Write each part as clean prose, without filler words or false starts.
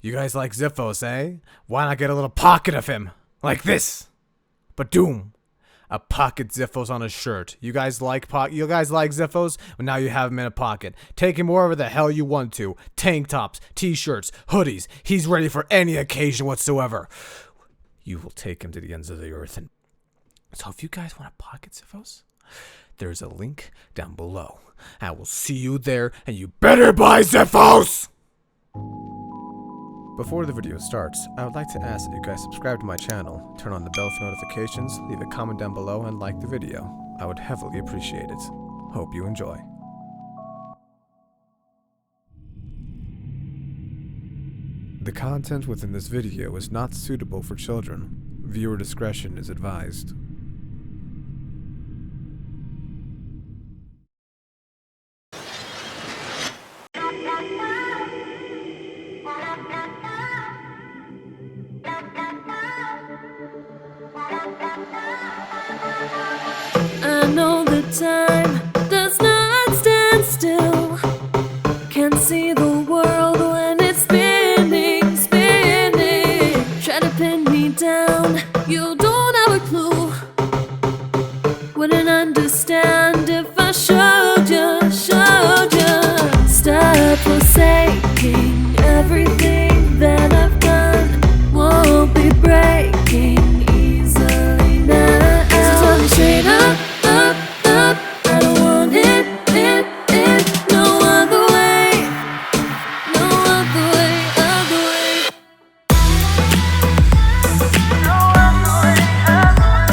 You guys like Ziphos, eh? Why not get a little pocket of him? Like this. Badoom. A pocket Ziphos on his shirt. You guys like Ziphos? Well, now you have him in a pocket. Take him wherever the hell you want to. Tank tops, t-shirts, hoodies. He's ready for any occasion whatsoever. You will take him to the ends of the earth. And so if you guys want a pocket Ziphos, there's a link down below. I will see you there, and you better buy Ziphos! Before the video starts, I would like to ask that you guys subscribe to my channel, turn on the bell for notifications, leave a comment down below, and like the video. I would heavily appreciate it. Hope you enjoy. The content within this video is not suitable for children. Viewer discretion is advised. I know the time does not stand still. Can't see the world when it's spinning, spinning. Try to pin me down, you don't have a clue. Wouldn't understand if I showed you, showed you. Stop forsaking everything that I've done. Won't be breaking easily now. So tell me straight up. I don't want it, no other way, no other way, other way. No other way, other way.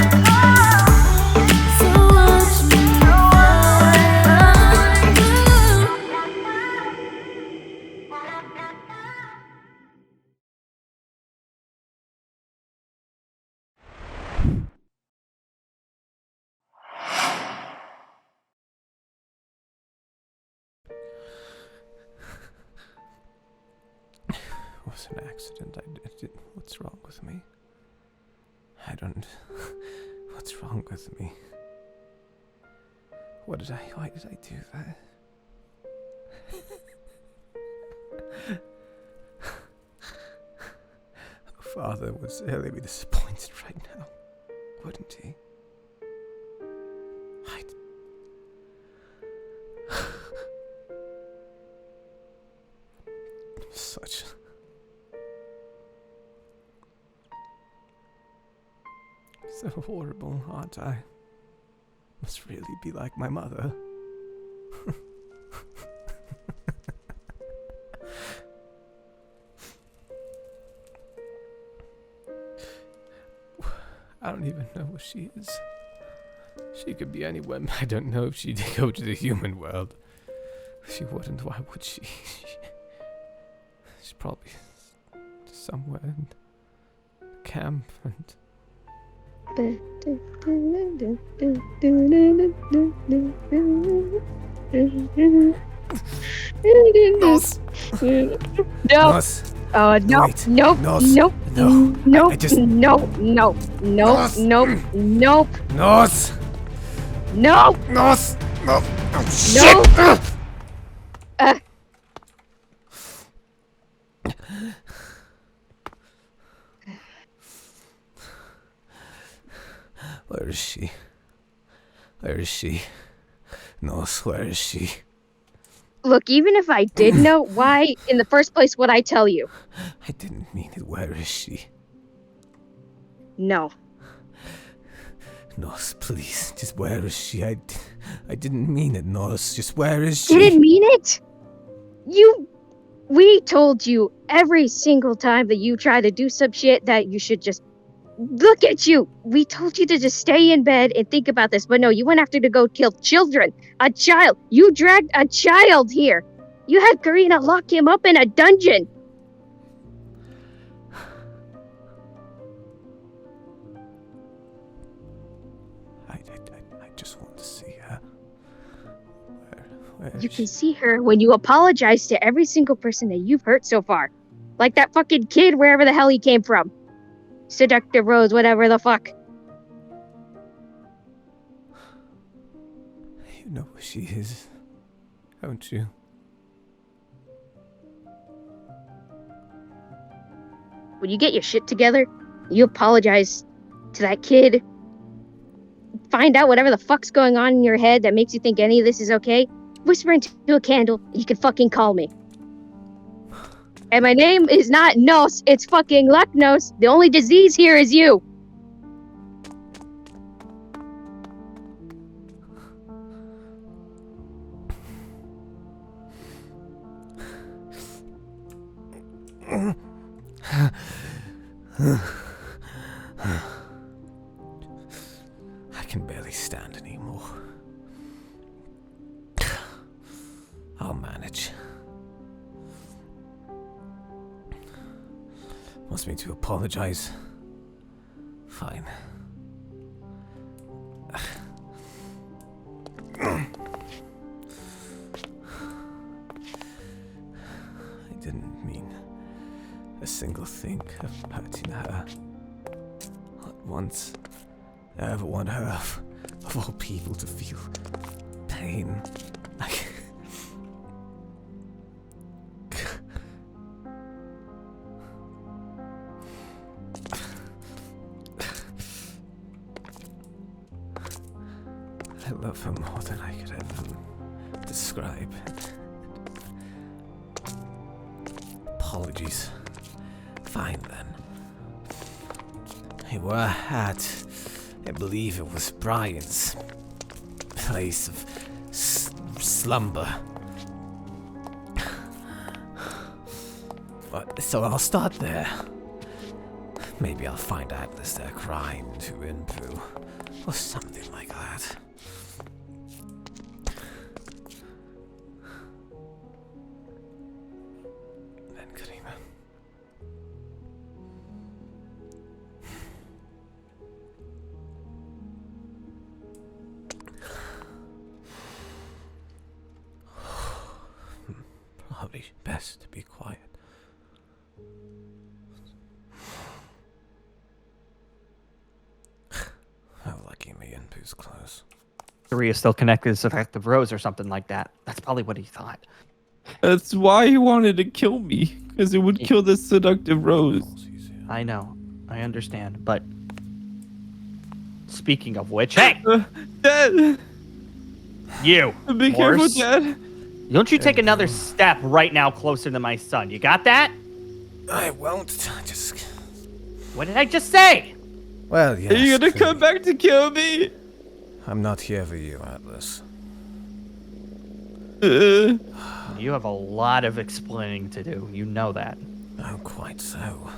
So watch me It was an accident. I did. What's wrong with me? I don't. What's wrong with me? Why did I do that? Father would sadly be disappointed right now, wouldn't he? Such. So horrible, aren't I? Must really be like my mother. I don't even know where she is. She could be anywhere. I don't know if she'd go to the human world. She wouldn't. Why would she? She's probably somewhere in the camp and... Nos! No. Nos! No. Wait. Nope. Nos! Nope. No! Nope. I just... Nope. Nope. Nope. Nos! Nope. Nope. Nos! Nope. Nos! No! Oh, Nope. shit! Where is she? Where is she? Nos, where is she? Look, even if I did know, why in the first place would I tell you? I didn't mean it. Where is she? No. Nos, please. Just where is she? I didn't mean it, Nos. Just where is she? Didn't mean it? We told you every single time that you try to do some shit that you should just... Look at you! We told you to just stay in bed and think about this, but no, you went after to go kill children. A child. You dragged a child here. You had Karina lock him up in a dungeon. I just want to see her. Where You is can she? see her when you apologize to every single person that you've hurt so far. Like that fucking kid wherever the hell he came from. Seductive Rose, whatever the fuck. You know where she is, don't you? when you get your shit together, you apologize to that kid, find out whatever the fuck's going on in your head that makes you think any of this is okay, whisper into a candle, and you can fucking call me. And my name is not Nos, it's fucking Lucknos. The only disease here is you. I can barely stand anymore. I'll manage. Wants me to apologize? Fine. I didn't mean a single thing of hurting her. Not once. I ever want her, of all people, to feel pain. I love her more than I could ever describe. Apologies. Fine then. We were at, I believe it was Brian's place of slumber. So I'll start there. Maybe I'll find out there's their crime to Inpu, or something like that. Then Karima. Probably best to be quiet. Oh, lucky me, Inpu's close. Three is still connected to Detective Rose or something like that. That's probably what he thought. That's why he wanted to kill me, because it would kill the seductive Rose. I know. I understand. But speaking of which, hey! Dad! You! Be careful, horse. Dad! Don't you take another step right now closer to my son. You got that? I won't. Just. What did I just say? Well, yes. Are you gonna come back to kill me? I'm not here for you, Atlas. You have a lot of explaining to do. You know that. Oh, quite so.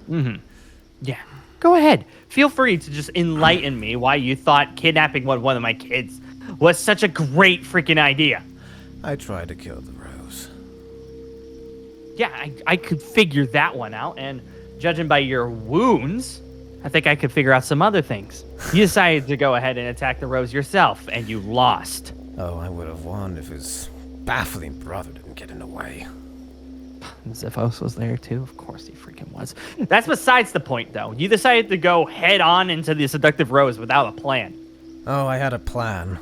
Yeah. Go ahead. Feel free to just enlighten me why you thought kidnapping one of my kids was such a great freaking idea. I tried to kill the Rose. Yeah, I could figure that one out, and judging by your wounds, I think I could figure out some other things. You decided to go ahead and attack the Rose yourself, and you lost. Oh, I would have won if his baffling brother didn't get in the way. Ziphos was there too. Of course he freaking was. That's besides the point, though. You decided to go head on into the seductive Rose without a plan. Oh, I had a plan.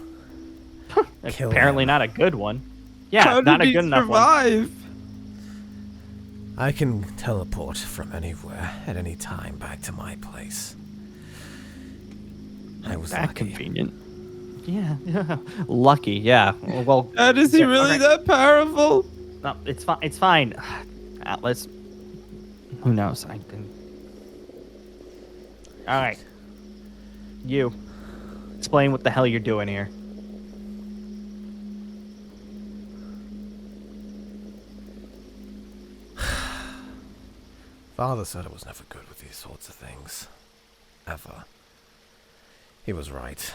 Kill Apparently him. not a good one. Yeah, How not did a he good enough one. survive? I can teleport from anywhere at any time back to my place. I was That lucky. convenient. Yeah, lucky. Yeah. Well, Dad, is he yeah, really okay. that powerful? No, it's fine. It's fine. Atlas. Who knows? I didn't. All right. You. Explain what the hell you're doing here. Father said I was never good with these sorts of things. Ever. He was right.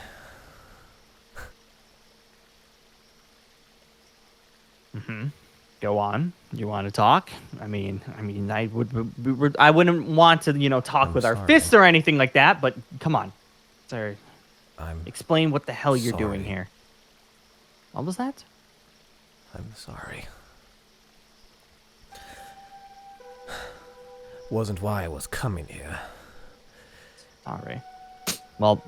Go on. You want to talk? I mean, I wouldn't want to, talk I'm with our sorry. fists or anything like that. But come on, sir. I'm Explain what the hell you're doing Sorry. here. What was that? sorry. Wasn't why I was coming here. Sorry. Well,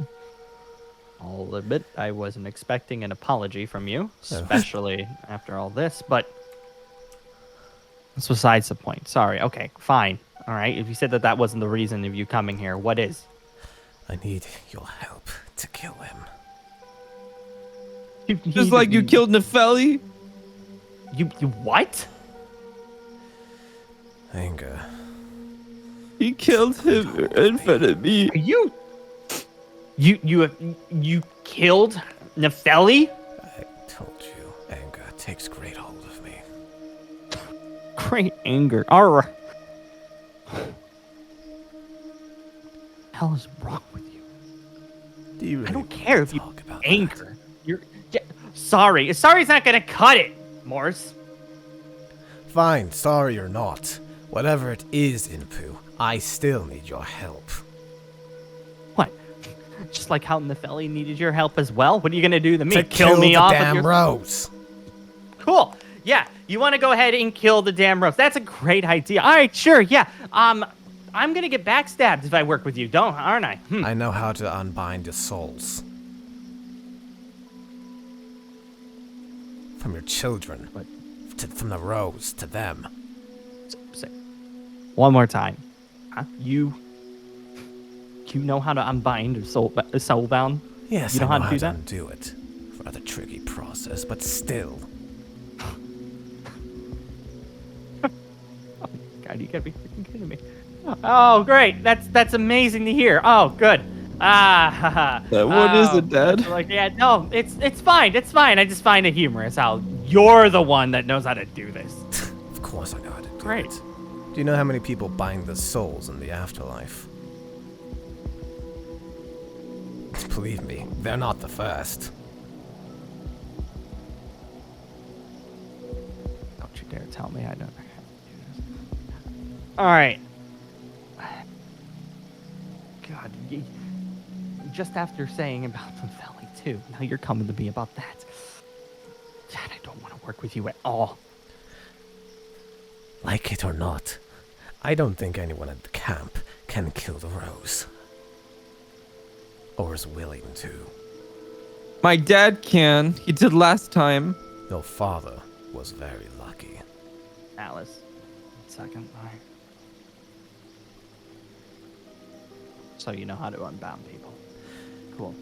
I'll admit I wasn't expecting an apology from you, especially after all this, but That's besides the point. Sorry. Okay, fine. All right. If you said that wasn't the reason of you coming here, what is? I need your help to kill him. Just like you killed Nefeli? You what? Anger. He killed him in front of me. Are you killed Nefeli? I told you, anger takes great hold of me. Great anger. All right. What the hell is wrong with you? Do you really I don't care if you talk about anger. Sorry. Sorry's not gonna cut it, Morse. that? Fine, sorry or not. Whatever it is, Inpu, I still need your help. What? Just like how Nefeli needed your help as well? What are you gonna do to me? To kill me the off damn of your... rose. Cool. Yeah, you want to go ahead and kill the damn rose. That's a great idea. All right, sure. Yeah. I'm gonna get backstabbed if I work with you, aren't I? I know how to unbind your souls. From your children. What? From the rose to them. Say one more time. Huh? You know how to unbind a soulbound? Yes, You know I how know to do that? undo it. Rather tricky process, but still. God, you gotta be freaking kidding me. Oh, great. That's amazing to hear. Oh, good. What is it, Dad? Like, yeah, no, it's fine. It's fine. I just find it humorous how you're the one that knows how to do this. Of course I know how to do Great. it. Do you know how many people bind the souls in the afterlife? Believe me, they're not the first. Don't you dare tell me I don't know how to do this. All right. God, just after saying about the valley too, now you're coming to me about that. God, I don't want to work with you at all. Like it or not, I don't think anyone at the camp can kill the rose. Or is willing to. My dad can. He did last time. Your father was very lucky. Alice, 1 second. All right. So you know how to unbound people. Cool.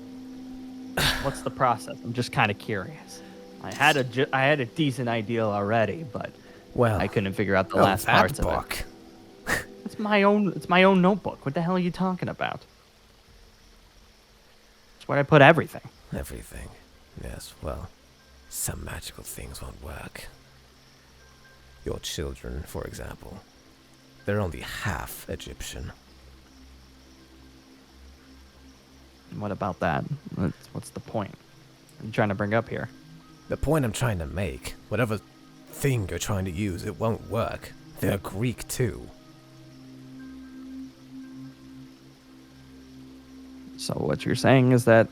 What's the process? I'm just kind of curious. I had a decent idea already, but Well, I couldn't figure out the oh, last that parts book. of it. It's my own notebook. What the hell are you talking about? It's where I put everything. Everything. Yes, well, some magical things won't work. Your children, for example. They're only half Egyptian. And what about that? What's the point? What are you trying to bring up here? The point I'm trying to make, whatever thing you're trying to use, it won't work. They're Greek too. So what you're saying is that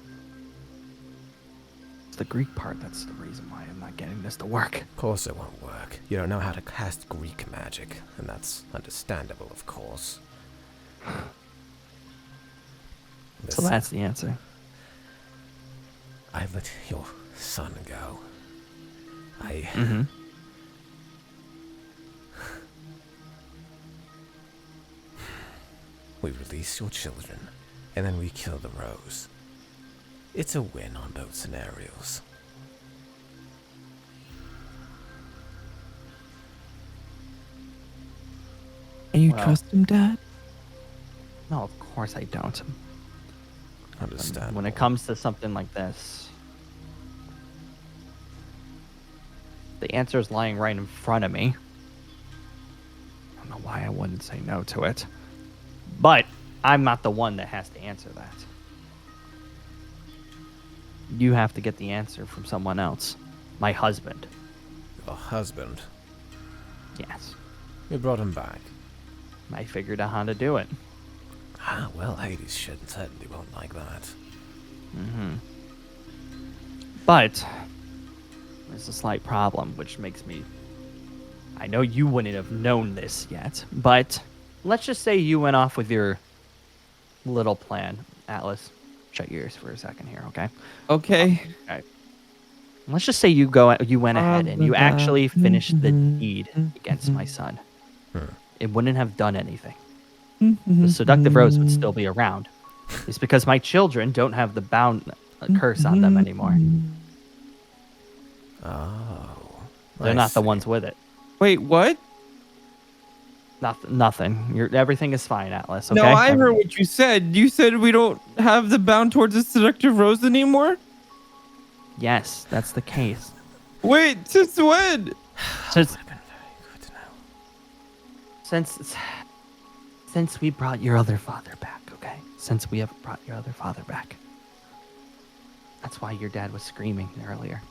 it's the Greek part that's the reason why I'm not getting this to work. Of course it won't work. You don't know how to cast Greek magic, and that's understandable, of course. So that's the answer. I let your son go. Mm-hmm. We release your children, and then we kill the rose. It's a win on both scenarios. And you Well. trust him, Dad? No, of course I don't. Understand. When it comes to something like this, the answer is lying right in front of me. I don't know why I wouldn't say no to it. But I'm not the one that has to answer that. You have to get the answer from someone else. My husband. Your husband. Yes. You brought him back. I figured out how to do it. Ah, well, Hades certainly won't like that. Mm-hmm. But there's a slight problem, which makes me... I know you wouldn't have known this yet, but let's just say you went off with your little plan. Atlas, shut your ears for a second here, okay? Okay. Okay. Let's just say you went ahead and you actually finished the deed against my son. It wouldn't have done anything. The seductive rose would still be around. It's because my children don't have the bound curse on them anymore. Oh. They're not the ones with it. Wait, what? Nothing. Everything is fine, Atlas. Okay. No, I heard what you said. You said we don't have the bound towards the seductive rose anymore? Yes, that's the case. Wait, since when? Since Been very good now. since we brought your other father back, okay? Since we have brought your other father back. That's why your dad was screaming earlier.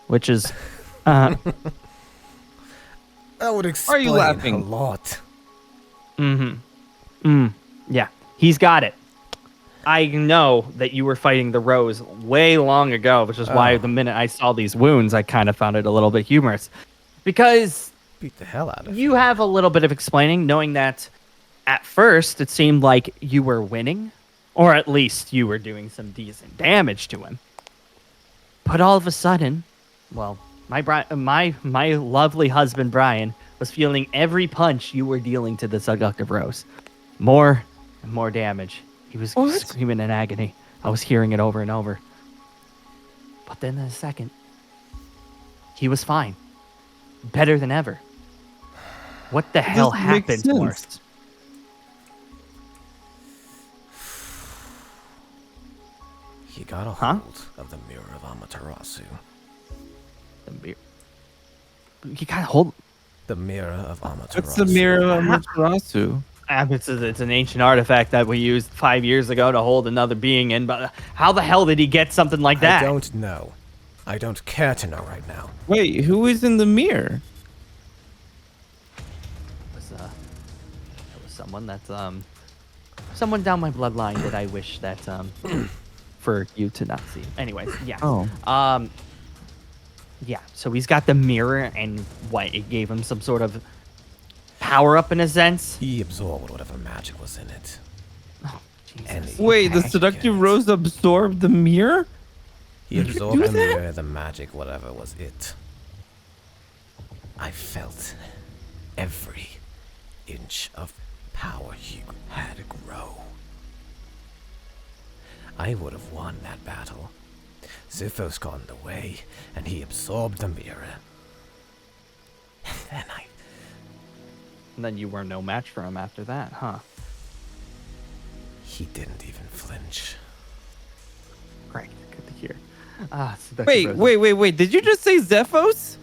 Which is That would explain laughing? a lot. yeah, he's got it. I know that you were fighting the Rose way long ago, which is why the minute I saw these wounds, I kind of found it a little bit humorous. Because Beat the hell out of you have a little bit of explaining, knowing that at first it seemed like you were winning, or at least you were doing some decent damage to him. But all of a sudden, well, my lovely husband Brian was feeling every punch you were dealing to the seductive Rose. More and more damage. He was screaming in agony. I was hearing it over and over. But then in a second, he was fine. Better than ever. What the hell doesn't make happened, sense. Morse? He got a hold of the mirror of Amaterasu. You got hold. The mirror of Amaterasu. What's the mirror of Amaterasu? It's an ancient artifact that we used 5 years ago to hold another being in, but how the hell did he get something like that? I don't know. I don't care to know right now. Wait, who is in the mirror? It was someone that's someone down my bloodline that I wish that for you to not see. Anyways, yeah. Oh. Yeah, so he's got the mirror, and what, it gave him some sort of power up in a sense? He absorbed whatever magic was in it. Oh, Jesus. And Wait, the seductive rose absorbed the mirror? He absorbed the mirror, the magic, whatever was it. I felt every inch of power he had grow. I would have won that battle. Xiphos got in the way, and he absorbed the mirror. And then you were no match for him after that, huh? He didn't even flinch. Great, good to hear. Wait. Did you just say Zephos?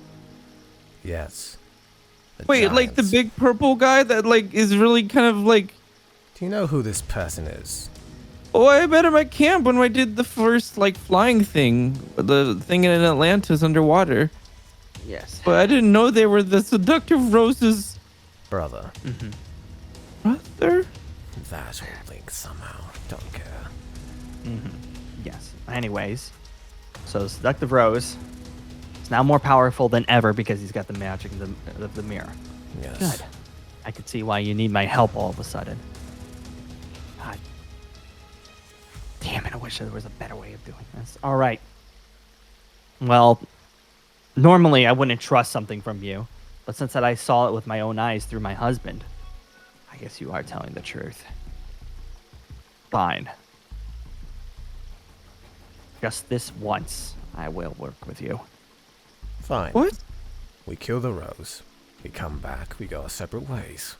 Yes. The Wait, like the giants. big purple guy that like is really kind of like... Do you know who this person is? Oh, I met him at camp when I did the first like flying thing. The thing in Atlantis underwater. Yes. But I didn't know they were the seductive rose's Brother. brother? That will link somehow. Don't care. Yes. Anyways, so Seductive Rose is now more powerful than ever because he's got the magic of the mirror. Yes. Good. I could see why you need my help all of a sudden. God. Damn it, I wish there was a better way of doing this. All right. Well, normally I wouldn't trust something from you, but since that I saw it with my own eyes through my husband, I guess you are telling the truth. Fine. Just this once, I will work with you. Fine. What? We kill the rose. We come back. We go our separate ways.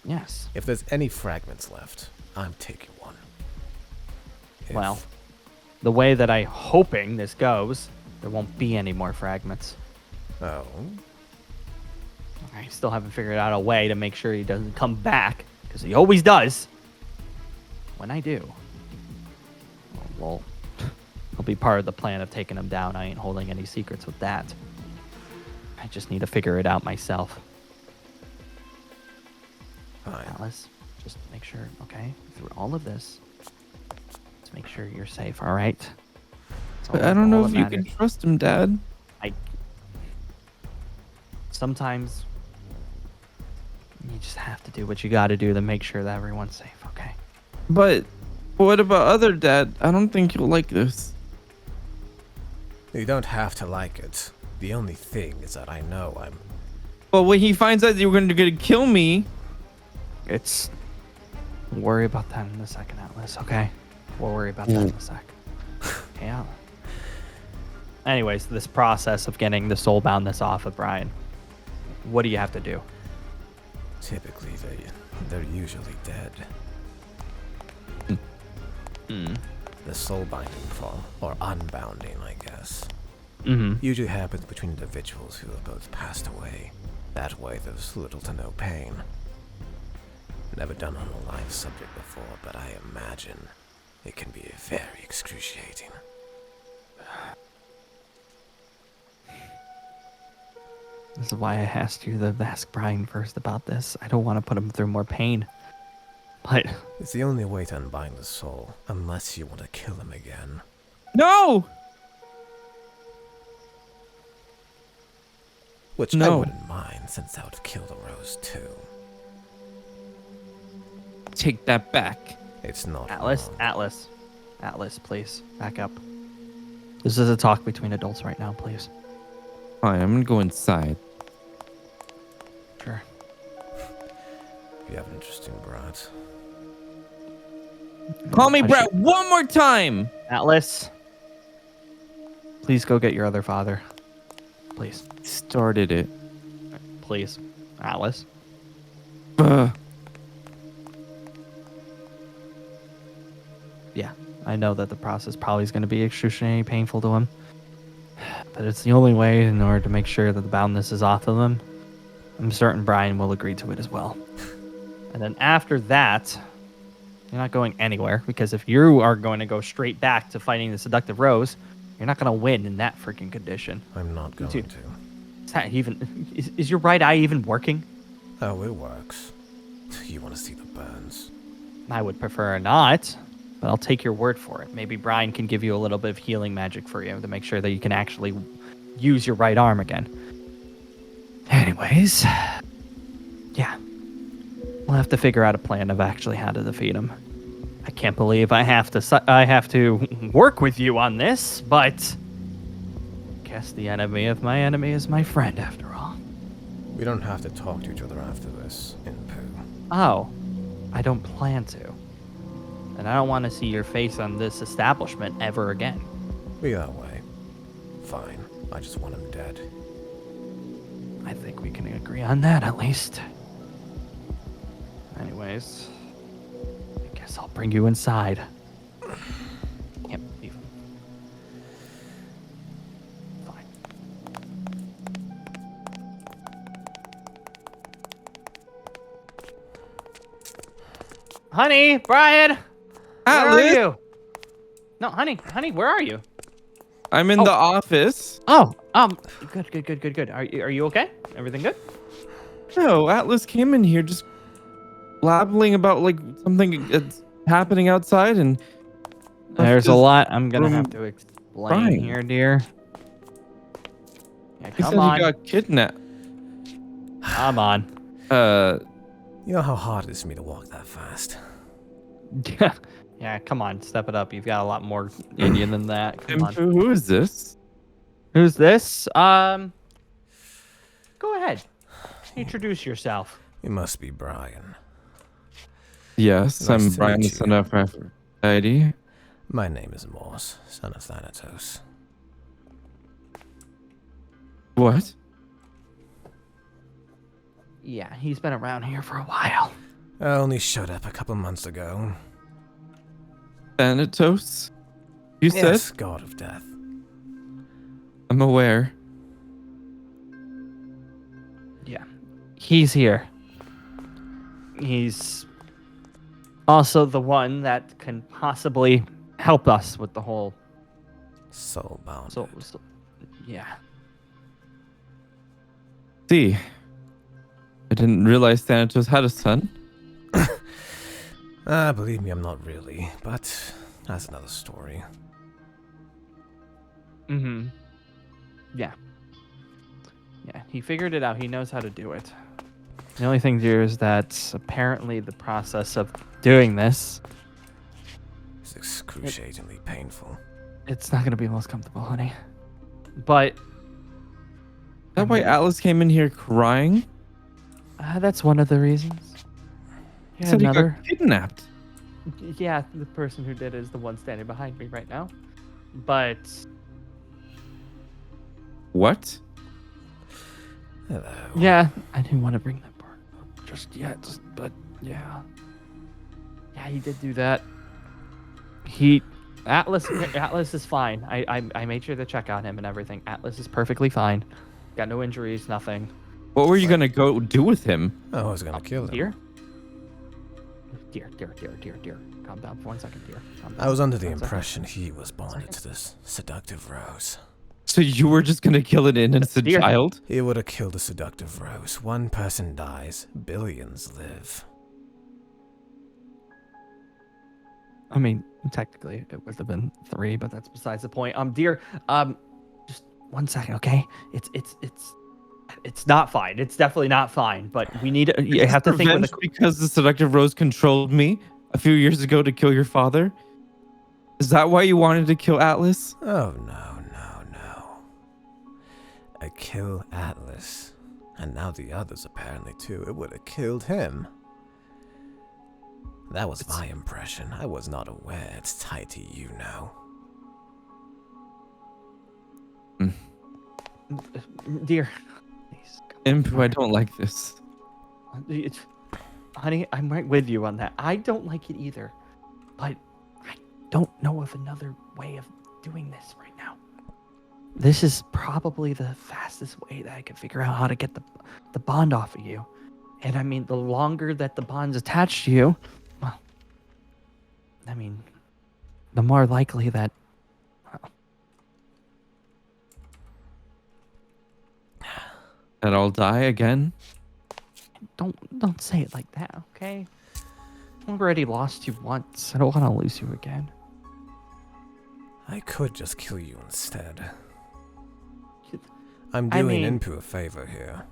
Yes. If there's any fragments left, I'm taking one. Well, the way that I'm hoping this goes, there won't be any more fragments. Oh. I still haven't figured out a way to make sure he doesn't come back, because he always does. When I do, well, it'll be part of the plan of taking him down. I ain't holding any secrets with that. I just need to figure it out myself. Fine. Alice, just make sure, okay? Through all of this, let's make sure you're safe, all right? But I don't know All if that you can matters. trust him, Dad. Sometimes you just have to do what you got to do to make sure that everyone's safe, okay? But what about other Dad? I don't think you'll like this. You don't have to like it. The only thing is that I know I'm... Well, when he finds out you're going to kill me... We'll worry about that in a second, Atlas, okay? We'll worry about that in a sec. Yeah. Anyways, this process of getting the soulboundness off of Brian, what do you have to do? Typically, they're usually dead. The soul binding fall, or unbounding, I guess, usually happens between individuals who have both passed away. That way, there's little to no pain. Never done on a live subject before, but I imagine it can be very excruciating. This is why I asked you to ask Brian first about this. I don't want to put him through more pain. But It's the only way to unbind the soul, unless you want to kill him again. No! Which I No. wouldn't mind, since that would kill the rose too. Take that back. It's not Atlas, wrong. Atlas, please, back up. This is a talk between adults right now, please. Fine, I'm going to go inside. Sure. You have an interesting brat. Call me Brett one more time! Atlas, please go get your other father. Please. Started it. Please. Atlas. Ugh. Yeah, I know that the process probably is going to be excruciatingly painful to him. But it's the only way in order to make sure that the boundness is off of him. I'm certain Brian will agree to it as well. And then after that, you're not going anywhere, because if you are going to go straight back to fighting the seductive Rose, you're not going to win in that freaking condition. I'm not going Dude. to. Is that even... Is your right eye even working? Oh, it works. You want to see the burns? I would prefer not, but I'll take your word for it. Maybe Brian can give you a little bit of healing magic for you to make sure that you can actually use your right arm again. Anyways, yeah. We'll have to figure out a plan of actually how to defeat him. I can't believe I have to work with you on this, but I guess the enemy of my enemy is my friend after all. We don't have to talk to each other after this, in poo. Oh, I don't plan to. And I don't want to see your face on this establishment ever again. Be that way. Fine. I just want him dead. I think we can agree on that at least. Anyways, I guess I'll bring you inside. Can't believe it. Fine. Honey, Brian, where are Atlas? you? No, honey, where are you? I'm in the office. Oh, good. Are you okay? Everything good? No, Atlas came in here just blabbling about like something that's happening outside, and There's a just lot I'm gonna from have to explain Brian. here, dear. Yeah, he said come on. he got kidnapped. Come on. You know how hard it is for me to walk that fast. Yeah, come on, step it up. You've got a lot more in you than that. Come on. Who is this? Who's this? Go ahead. Introduce yourself. You must be Brian. Yes, Nice I'm to Brian, the meet son you. of Aphrodite. My name is Morse, son of Thanatos. What? Yeah, he's been around here for a while. I only showed up a couple months ago. Thanatos? You Yes, said? god of death. I'm aware. Yeah, he's here. He's also the one that can possibly help us with the whole... Soulbound. So yeah. See, I didn't realize Thanatos had a son. Believe me, I'm not really, but that's another story. Mm-hmm. Yeah. Yeah, he figured it out. He knows how to do it. The only thing here is that apparently the process of doing this, It's excruciatingly painful. it's not going to be most comfortable, honey. But Is that why Atlas came in here crying? that's one of the reasons. He Yeah, said he another. got kidnapped. Yeah, the person who did it is the one standing behind me right now. But What? Hello. yeah, I didn't want to bring that part up just yet. But yeah, he did do that. Atlas is fine. I made sure to check on him and everything. Atlas is perfectly fine. Got no injuries, nothing. What were you gonna go do with him? I was gonna kill him. Dear. Dear. Calm down for 1 second, dear. Calm down. I was under the 1 second. impression he was bonded to this seductive rose. So you were just gonna kill an innocent Dear. child? He would have killed a seductive rose. One person dies, billions live. I mean, technically, it would have been 3, but that's besides the point. Dear, just 1 second, okay? It's not fine. It's definitely not fine. But we need. You have to think with Revenge because the seductive rose controlled me a few years ago to kill your father. Is that why you wanted to kill Atlas? Oh, no. I kill Atlas. And now the others apparently too. It would have killed him. That was my impression. I was not aware it's tied to you now. Dear, please. Impu, I don't like this. Honey, I'm right with you on that. I don't like it either, but I don't know of another way of doing this right now. This is probably the fastest way that I can figure out how to get the bond off of you. And I mean, the longer that the bond's attached to you, well, I mean, the more likely that, well, That I'll die again? don't say it like that, okay? I've already lost you once. I don't want to lose you again. I could just kill you instead. I'm doing Inpu a favor here.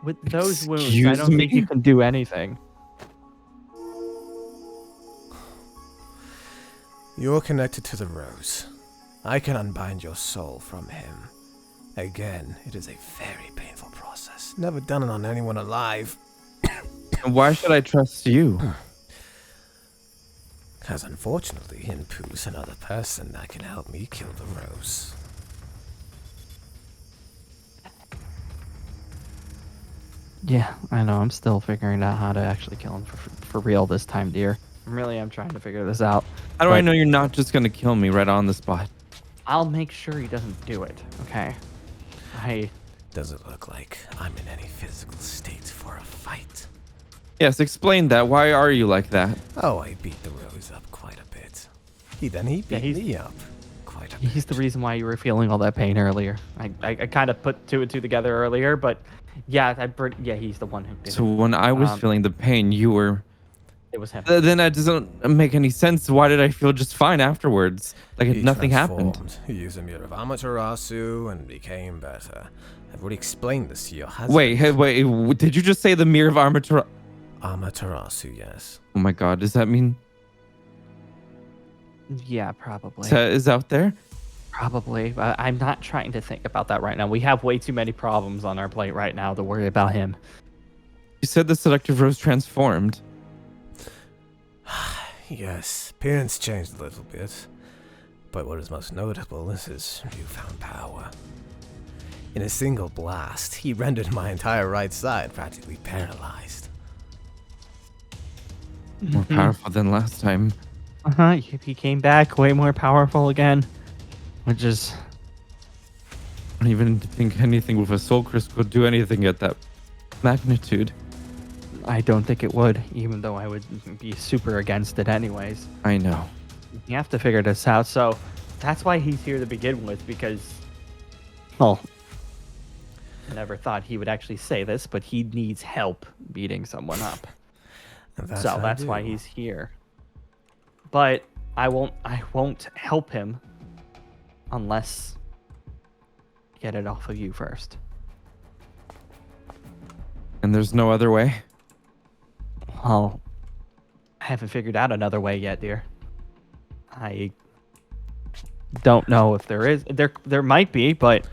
With those wounds, I Excuse don't think me? you can do anything. You're connected to the rose. I can unbind your soul from him. Again, it is a very painful process. Never done it on anyone alive. And why should I trust you? Because unfortunately, Inpu's another person that can help me kill the rose. Yeah, I know. I'm still figuring out how to actually kill him for real this time, dear. I'm trying to figure this out. How do I But know you're not just gonna kill me right on the spot? I'll make sure he doesn't do it, okay? Does it look like I'm in any physical state for a fight? Yes, explain that. Why are you like that? Oh, I beat the rose up quite a bit. He beat me up quite a bit. He's the reason why you were feeling all that pain earlier. I kind of put 2 and 2 together earlier, but yeah, he's the one who did So it. when I was feeling the pain, you were... It was him. Then that doesn't make any sense. Why did I feel just fine afterwards? Like He nothing happened. transformed. He used a mirror of Amaterasu and became better. I've already explained this to you, hasn't Wait, did you just say the mirror of Amaterasu? Amaterasu, yes. Oh my god, does that mean Yeah, probably. is out there? Probably. I'm not trying to think about that right now. We have way too many problems on our plate right now to worry about him. You said the seductive rose transformed. Yes, appearance changed a little bit. But what is most notable is his newfound power. In a single blast, he rendered my entire right side practically paralyzed. More powerful than last time. He came back way more powerful again, which is I don't even think anything with a soul crystal could do anything at that magnitude. I don't think it would, even though I would be super against it anyways. I know. You have to figure this out. So that's why he's here to begin with, because, well, I never thought he would actually say this, but he needs help beating someone up. And So that's why he's here. But I won't help him unless I get it off of you first. And there's no other way? Well, I haven't figured out another way yet, dear. don't know if there is. There might be, but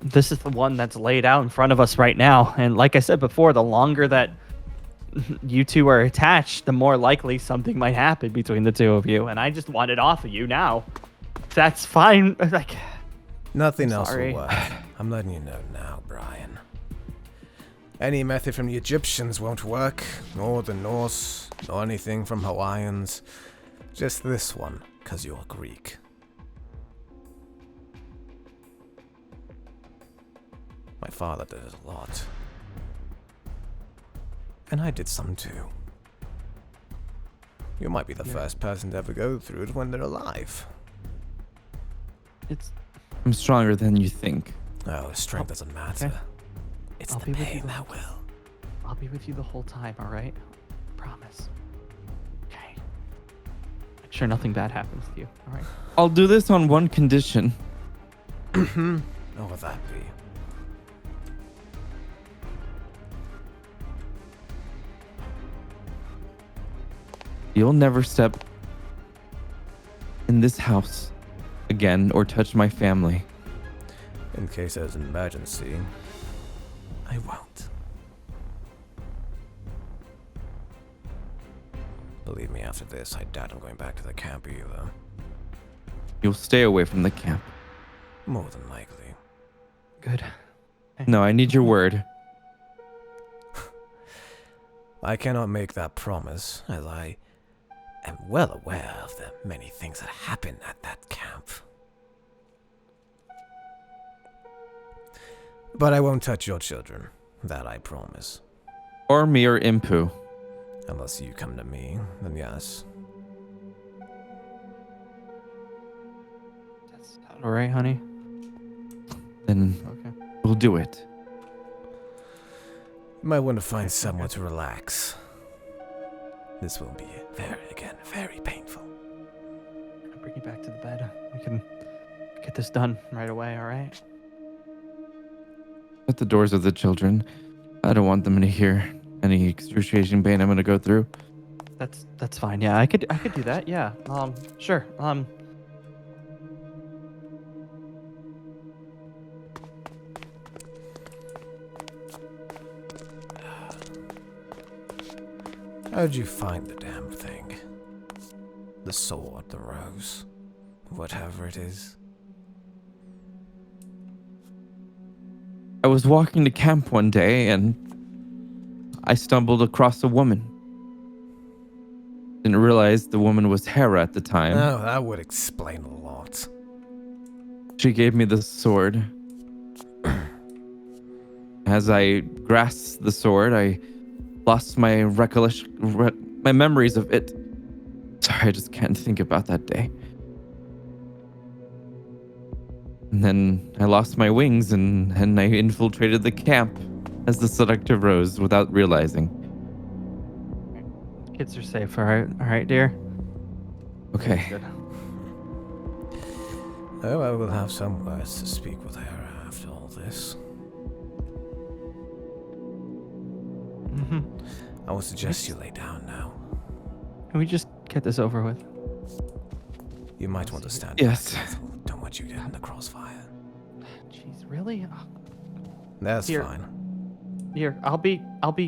this is the one that's laid out in front of us right now. And like I said before, the longer that you two are attached, the more likely something might happen between the two of you. And I just want it off of you now. That's fine. Like, Nothing else sorry. will work. I'm letting you know now, Brian. Any method from the Egyptians won't work, nor the Norse, nor anything from Hawaiians. Just this one, 'cause you're Greek. My father did it a lot. And I did some too. You might be the first person to ever go through it when they're alive. I'm stronger than you think. Oh, strength doesn't matter. Okay. It's I'll the be with you pain the that whole will. I'll be with you the whole time, all right? Promise. Okay. Make sure nothing bad happens to you, all right? I'll do this on one condition. What would that be? You'll never step in this house again or touch my family. In case there's an emergency, I won't. Believe me, after this, I doubt I'm going back to the camp either. You'll stay away from the camp. More than likely. Good. No, I need your word. I cannot make that promise, as I am well aware of the many things that happen at that camp. But I won't touch your children. That I promise. Or me or Impu. Unless you come to me, then yes. That's all right, honey. Then Okay. we'll do it. You might want to find somewhere to relax. This will be very painful. I'll bring you back to the bed. We can get this done right away, all right? At the doors of the children. I don't want them to hear any excruciating pain I'm gonna go through. That's fine. Yeah, I could do that. Yeah. Sure. How'd you find the damn thing? The sword, the rose, whatever it is. I was walking to camp one day and I stumbled across a woman. Didn't realize the woman was Hera at the time. Oh, that would explain a lot. She gave me the sword. As I grasped the sword, I lost my my memories of it. Sorry, I just can't think about that day. And then I lost my wings and I infiltrated the camp as the seductive rose without realizing. Kids are safe, all right? All right, dear? Okay. Good. Oh, I will have some words to speak with her after all this. Mm-hmm. I would suggest you lay down now. Can we just get this over with? You might want to stand Yes. back. Don't want you to get in the crossfire. Jeez, really? That's Here. fine. Here, I'll be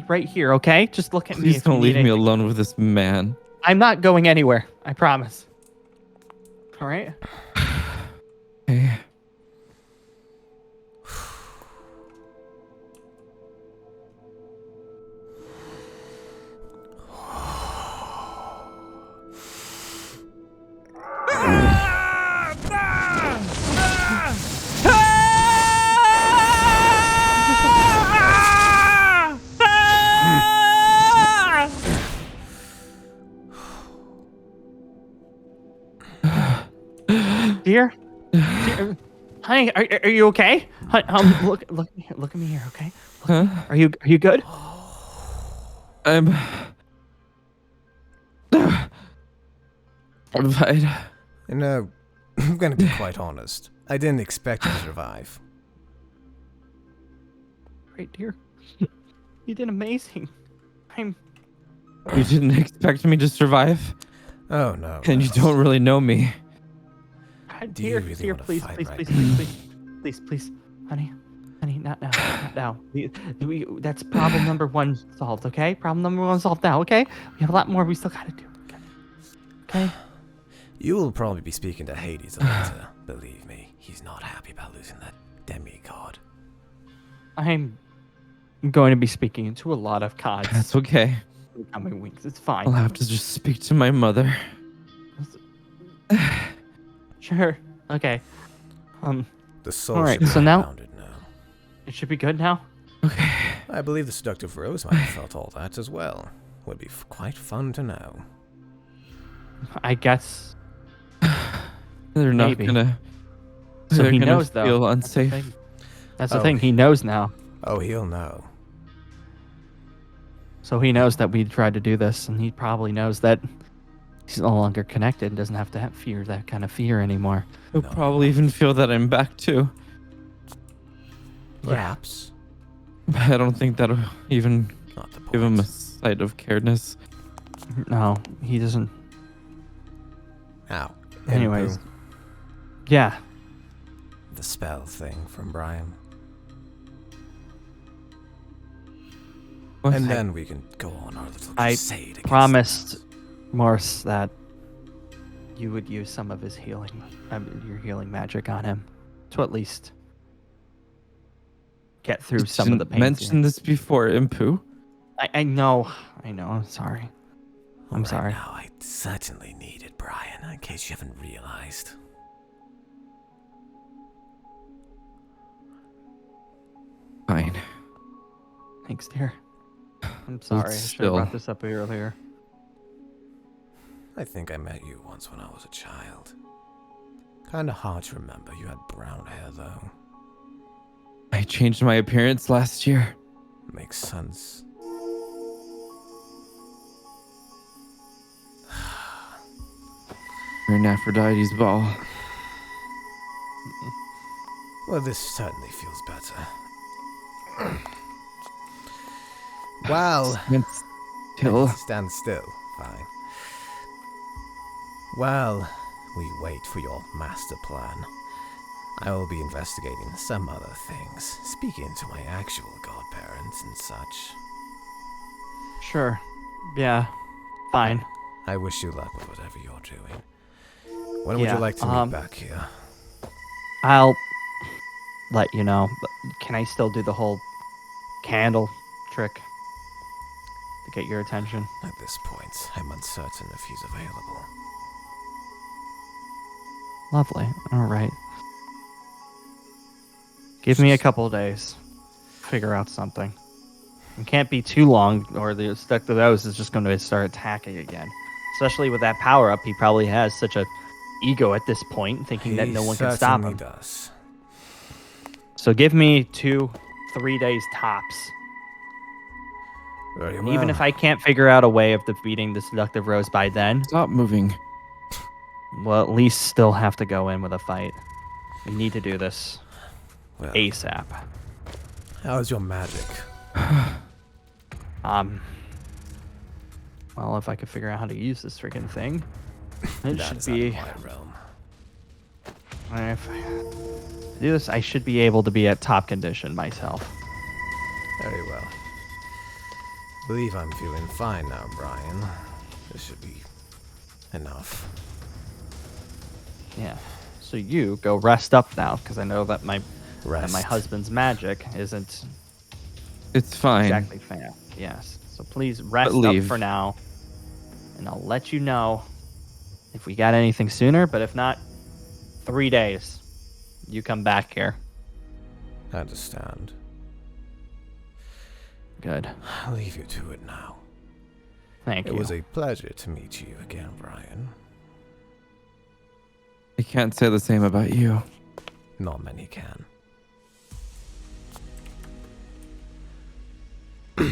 right here, okay? Just look at me. Please if you don't need leave me anything. alone with this man. I'm not going anywhere. I promise. All right? Okay. Dear? Honey, are you okay? Look at me here, okay? Huh? Are you good? I'm fine. You know, I'm gonna be quite honest. I didn't expect you to survive. Great, dear. You did amazing. You didn't expect me to survive? Oh no. And you don't really know me. Do you really Here, wanna please, fight please, right please, now? please, please, honey, not now, not now. That's problem number one solved, okay? Problem number one solved now, okay? We have a lot more we still gotta do. Okay? You will probably be speaking to Hades later. Believe me, he's not happy about losing that demigod. I'm going to be speaking to a lot of gods That's okay. in the coming weeks. It's fine. I'll have to just speak to my mother. Sure. Okay. The soul All right, should be so now- grounded now. It should be good now. Okay. I believe the seductive rose might have felt all that as well. Would be quite fun to know. I guess. They're not Maybe. gonna. So they're he gonna knows, though. feel That's the unsafe. thing. That's the Oh. thing. He knows now. Oh, he'll know. So he knows that we tried to do this, and he probably knows that he's no longer connected and doesn't have to have fear that kind of fear anymore. He'll probably even feel that I'm back too. Perhaps. But I don't think that'll even Not the point. give him a sight of caredness. No, he doesn't. Ow. Anyways. Impu, Yeah. the spell thing from Brian. What? And then we can go on our little I crusade against promised Morse that you would use some of his healing, your healing magic on him, to at least get through some of the pain. Mentioned this before, Impu. I know. I'm sorry. I'm Right sorry. now, I certainly need it, Brian, in case you haven't realized. Fine. Thanks, dear. I'm sorry. I should have still- brought this up earlier. I think I met you once when I was a child. Kinda hard to remember. You had brown hair, though. I changed my appearance last year. Makes sense. We're in Aphrodite's ball. Well, this certainly feels better. Well, stand still. Fine. Well, we wait for your master plan. I will be investigating some other things, speaking to my actual godparents and such. Sure. Yeah. Fine. I wish you luck with whatever you're doing. When would Yeah, you like to meet back here? I'll let you know. But can I still do the whole candle trick to get your attention? At this point, I'm uncertain if he's available. Lovely. All right. Give me a couple of days. Figure out something. It can't be too long, or the stuck to those is just going to start attacking again. Especially with that power up, he probably has such a ego at this point, thinking that no one can stop him. Does. So give me 2-3 days tops. Very And well. even if I can't figure out a way of defeating the seductive rose by then, Stop moving. we'll at least still have to go in with a fight. We need to do this Well, ASAP. how's your magic? Well, if I could figure out how to use this freaking thing, it That should is out be. of my realm. If I do this, I should be able to be at top condition myself. Very well. Believe I'm feeling fine now, Brian. This should be enough. Yeah. So you go rest up now, because I know that my Rest. husband's magic isn't It's fine. exactly fair. Yes. So please rest up leave. for now, and I'll let you know if we got anything sooner. But if not, 3 days, you come back here. I understand. Good. I'll leave you to it now. Thank It you. was a pleasure to meet you again, Brian. I can't say the same about you. Not many can. I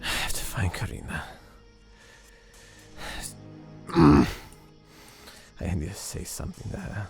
have to find Karina. I need to say something to her.